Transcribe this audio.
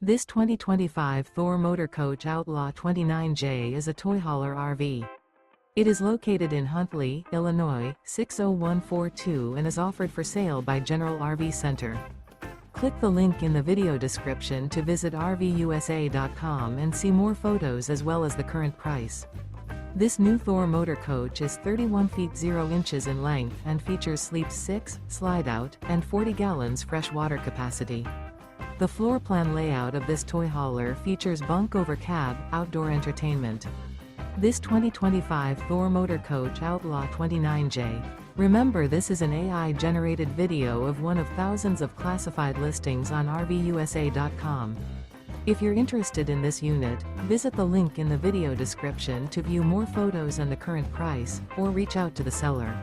This 2025 Thor Motor Coach Outlaw 29J is a toy hauler RV. It is located in Huntley, Illinois, 60142 and is offered for sale by General RV Center. Click the link in the video description to visit RVUSA.com and see more photos as well as the current price. This new Thor Motor Coach is 31 feet 0 inches in length and features Sleep 6, Slideout, and 40 gallons fresh water capacity. The floor plan layout of this toy hauler features Bunk Over Cab, outdoor entertainment. This 2025 Thor Motor Coach Outlaw 29J. Remember, this is an AI-generated video of one of thousands of classified listings on RVUSA.com. If you're interested in this unit, visit the link in the video description to view more photos and the current price, or reach out to the seller.